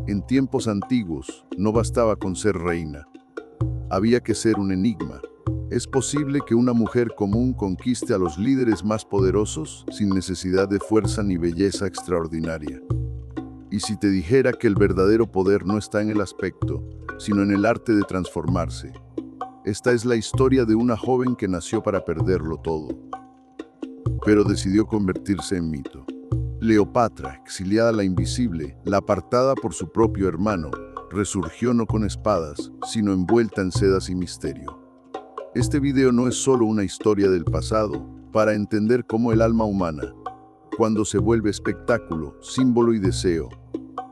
En tiempos antiguos, no bastaba con ser reina. Había que ser un enigma. ¿Es posible que una mujer común conquiste a los líderes más poderosos sin necesidad de fuerza ni belleza extraordinaria? ¿Y si te dijera que el verdadero poder no está en el aspecto, sino en el arte de transformarse? Esta es la historia de una joven que nació para perderlo todo, pero decidió convertirse en mito. Cleopatra, exiliada a la invisible, la apartada por su propio hermano, resurgió no con espadas, sino envuelta en sedas y misterio. Este video no es solo una historia del pasado, para entender cómo el alma humana, cuando se vuelve espectáculo, símbolo y deseo,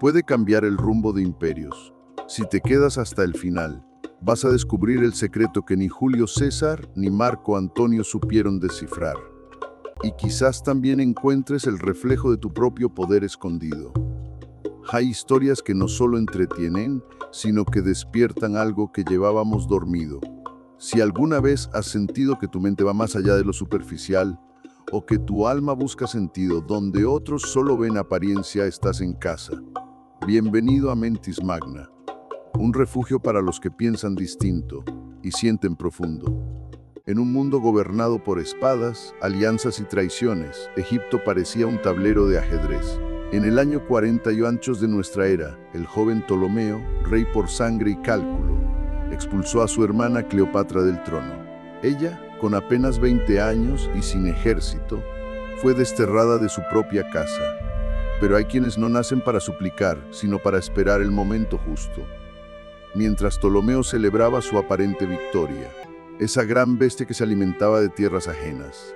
puede cambiar el rumbo de imperios. Si te quedas hasta el final, vas a descubrir el secreto que ni Julio César ni Marco Antonio supieron descifrar. Y quizás también encuentres el reflejo de tu propio poder escondido. Hay historias que no solo entretienen, sino que despiertan algo que llevábamos dormido. Si alguna vez has sentido que tu mente va más allá de lo superficial, o que tu alma busca sentido donde otros solo ven apariencia, estás en casa. Bienvenido a Mentis Magna, un refugio para los que piensan distinto y sienten profundo. En un mundo gobernado por espadas, alianzas y traiciones, Egipto parecía un tablero de ajedrez. En el año 40 y anchos de nuestra era, el joven Ptolomeo, rey por sangre y cálculo, expulsó a su hermana Cleopatra del trono. Ella, con apenas 20 años y sin ejército, fue desterrada de su propia casa. Pero hay quienes no nacen para suplicar, sino para esperar el momento justo. Mientras Ptolomeo celebraba su aparente victoria, esa gran bestia que se alimentaba de tierras ajenas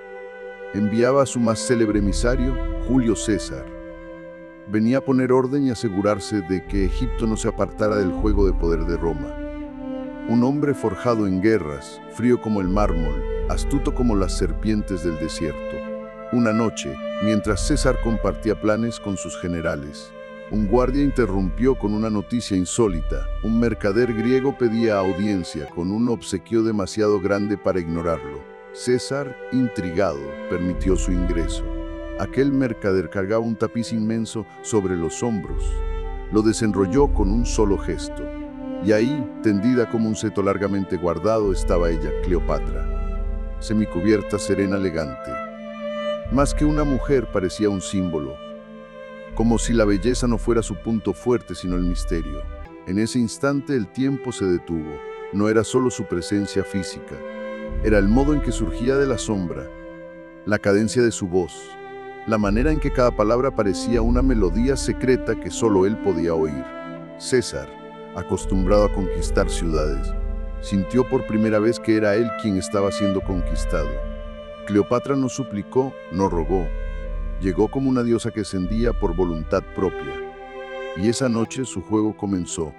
enviaba a su más célebre emisario, Julio César. Venía a poner orden y asegurarse de que Egipto no se apartara del juego de poder de Roma. Un hombre forjado en guerras, frío como el mármol, astuto como las serpientes del desierto. Una noche, mientras César compartía planes con sus generales, un guardia interrumpió con una noticia insólita. Un mercader griego pedía audiencia con un obsequio demasiado grande para ignorarlo. César, intrigado, permitió su ingreso. Aquel mercader cargaba un tapiz inmenso sobre los hombros. Lo desenrolló con un solo gesto. Y ahí, tendida como un seto largamente guardado, estaba ella, Cleopatra, semicubierta, serena, elegante. Más que una mujer, parecía un símbolo, como si la belleza no fuera su punto fuerte, sino el misterio. En ese instante el tiempo se detuvo. No era solo su presencia física, era el modo en que surgía de la sombra, la cadencia de su voz, la manera en que cada palabra parecía una melodía secreta que solo él podía oír. César, acostumbrado a conquistar ciudades, sintió por primera vez que era él quien estaba siendo conquistado. Cleopatra no suplicó, no rogó. Llegó como una diosa que ascendía por voluntad propia. Y esa noche su juego comenzó.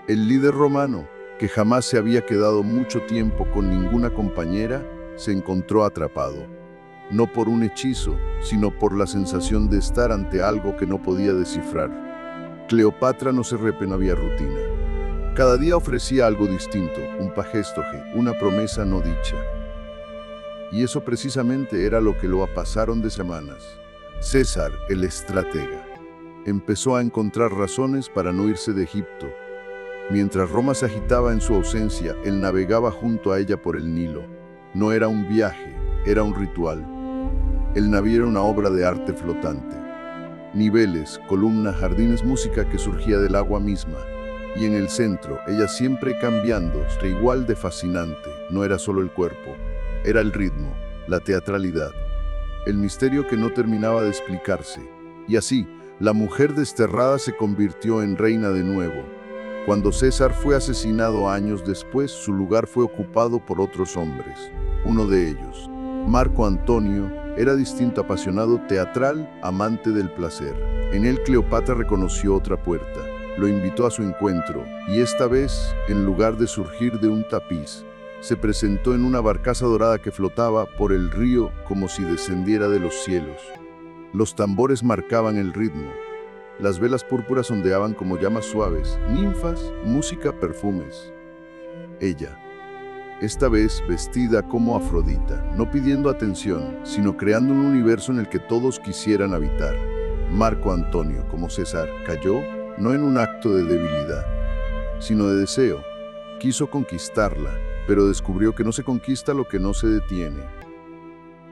El líder romano, que jamás se había quedado mucho tiempo con ninguna compañera, se encontró atrapado. No por un hechizo, sino por la sensación de estar ante algo que no podía descifrar. Cleopatra no se repenó, había rutina. Cada día ofrecía algo distinto, un pagestoje, una promesa no dicha. Y eso precisamente era lo que lo pasaron de semanas. César, el estratega, empezó a encontrar razones para no irse de Egipto. Mientras Roma se agitaba en su ausencia, él navegaba junto a ella por el Nilo. No era un viaje, era un ritual. El navío era una obra de arte flotante. Niveles, columnas, jardines, música que surgía del agua misma. Y en el centro, ella siempre cambiando, igual de fascinante. No era solo el cuerpo, era el ritmo, la teatralidad, el misterio que no terminaba de explicarse. Y así, la mujer desterrada se convirtió en reina de nuevo. Cuando César fue asesinado años después, su lugar fue ocupado por otros hombres. Uno de ellos, Marco Antonio, era distinto, apasionado, teatral, amante del placer. En él Cleopatra reconoció otra puerta. Lo invitó a su encuentro, y esta vez, en lugar de surgir de un tapiz, se presentó en una barcaza dorada que flotaba por el río como si descendiera de los cielos. Los tambores marcaban el ritmo. Las velas púrpuras ondeaban como llamas suaves, ninfas, música, perfumes. Ella, esta vez vestida como Afrodita, no pidiendo atención, sino creando un universo en el que todos quisieran habitar. Marco Antonio, como César, cayó no en un acto de debilidad, sino de deseo. Quiso conquistarla, pero descubrió que no se conquista lo que no se detiene.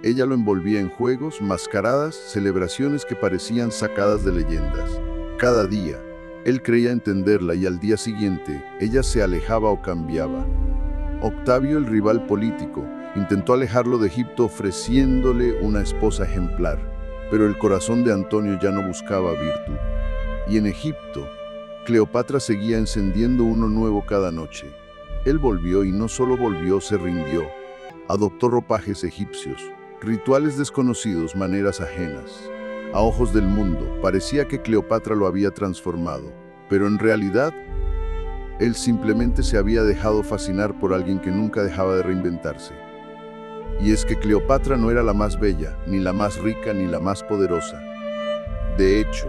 Ella lo envolvía en juegos, mascaradas, celebraciones que parecían sacadas de leyendas. Cada día, él creía entenderla y al día siguiente, ella se alejaba o cambiaba. Octavio, el rival político, intentó alejarlo de Egipto ofreciéndole una esposa ejemplar, pero el corazón de Antonio ya no buscaba virtud. Y en Egipto, Cleopatra seguía encendiendo uno nuevo cada noche. Él volvió y no solo volvió, se rindió. Adoptó ropajes egipcios, rituales desconocidos, maneras ajenas. A ojos del mundo, parecía que Cleopatra lo había transformado, pero en realidad, él simplemente se había dejado fascinar por alguien que nunca dejaba de reinventarse. Y es que Cleopatra no era la más bella, ni la más rica, ni la más poderosa. De hecho,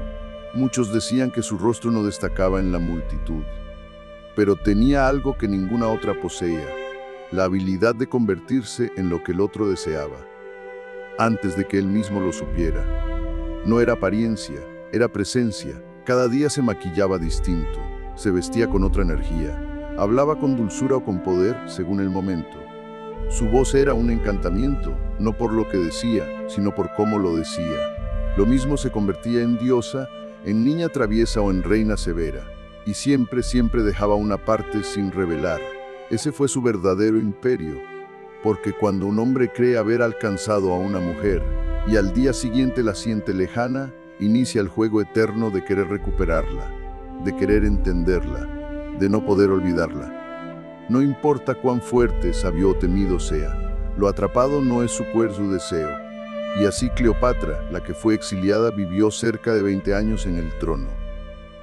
muchos decían que su rostro no destacaba en la multitud, pero tenía algo que ninguna otra poseía, la habilidad de convertirse en lo que el otro deseaba, antes de que él mismo lo supiera. No era apariencia, era presencia. Cada día se maquillaba distinto, se vestía con otra energía, hablaba con dulzura o con poder según el momento. Su voz era un encantamiento, no por lo que decía, sino por cómo lo decía. Lo mismo se convertía en diosa, en niña traviesa o en reina severa, y siempre dejaba una parte sin revelar. Ese fue su verdadero imperio, porque cuando un hombre cree haber alcanzado a una mujer y al día siguiente la siente lejana, inicia el juego eterno de querer recuperarla, de querer entenderla, de no poder olvidarla. No importa cuán fuerte, sabio o temido sea, lo atrapado no es su deseo. Y así Cleopatra, la que fue exiliada, vivió cerca de 20 años en el trono,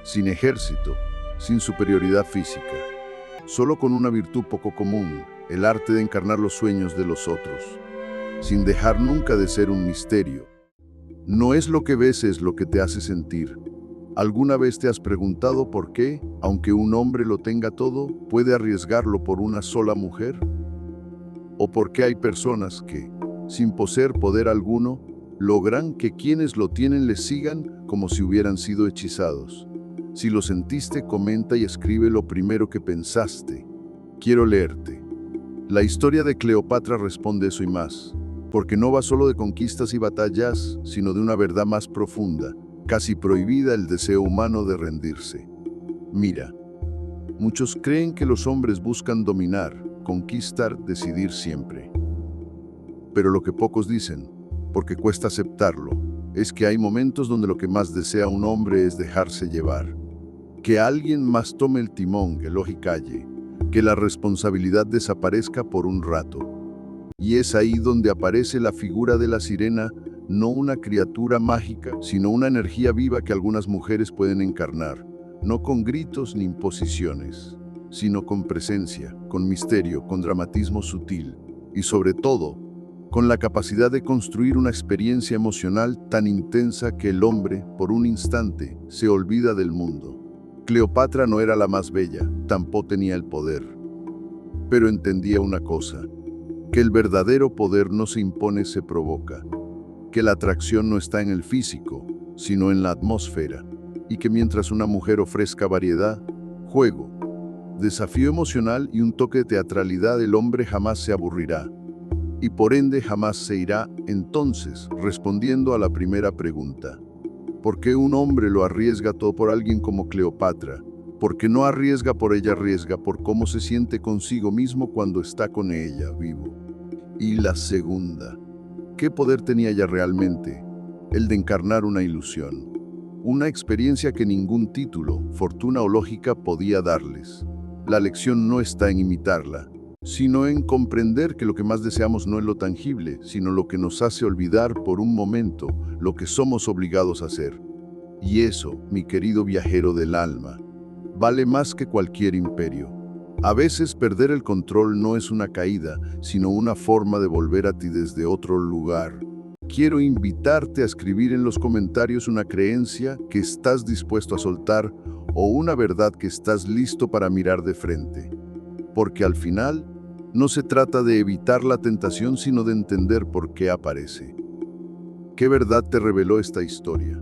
sin ejército, sin superioridad física, solo con una virtud poco común, el arte de encarnar los sueños de los otros, sin dejar nunca de ser un misterio. No es lo que ves, es lo que te hace sentir. ¿Alguna vez te has preguntado por qué, aunque un hombre lo tenga todo, puede arriesgarlo por una sola mujer? ¿O por qué hay personas que, sin poseer poder alguno, logran que quienes lo tienen les sigan como si hubieran sido hechizados? Si lo sentiste, comenta y escribe lo primero que pensaste. Quiero leerte. La historia de Cleopatra responde eso y más, porque no va solo de conquistas y batallas, sino de una verdad más profunda, casi prohibida, el deseo humano de rendirse. Mira, muchos creen que los hombres buscan dominar, conquistar, decidir siempre. Pero lo que pocos dicen, porque cuesta aceptarlo, es que hay momentos donde lo que más desea un hombre es dejarse llevar. Que alguien más tome el timón, que elogie y calle, que la responsabilidad desaparezca por un rato. Y es ahí donde aparece la figura de la sirena, no una criatura mágica, sino una energía viva que algunas mujeres pueden encarnar, no con gritos ni imposiciones, sino con presencia, con misterio, con dramatismo sutil y sobre todo, con la capacidad de construir una experiencia emocional tan intensa que el hombre, por un instante, se olvida del mundo. Cleopatra no era la más bella, tampoco tenía el poder, pero entendía una cosa, que el verdadero poder no se impone, se provoca, que la atracción no está en el físico, sino en la atmósfera, y que mientras una mujer ofrezca variedad, juego, desafío emocional y un toque de teatralidad, el hombre jamás se aburrirá, y por ende jamás se irá. Entonces, respondiendo a la primera pregunta, ¿por qué un hombre lo arriesga todo por alguien como Cleopatra? Porque no arriesga por ella, arriesga por cómo se siente consigo mismo cuando está con ella, vivo. Y la segunda, ¿qué poder tenía ella realmente? El de encarnar una ilusión, una experiencia que ningún título, fortuna o lógica podía darles. La lección no está en imitarla, sino en comprender que lo que más deseamos no es lo tangible, sino lo que nos hace olvidar por un momento lo que somos obligados a hacer. Y eso, mi querido viajero del alma, vale más que cualquier imperio. A veces perder el control no es una caída, sino una forma de volver a ti desde otro lugar. Quiero invitarte a escribir en los comentarios una creencia que estás dispuesto a soltar o una verdad que estás listo para mirar de frente. Porque al final, no se trata de evitar la tentación, sino de entender por qué aparece. ¿Qué verdad te reveló esta historia?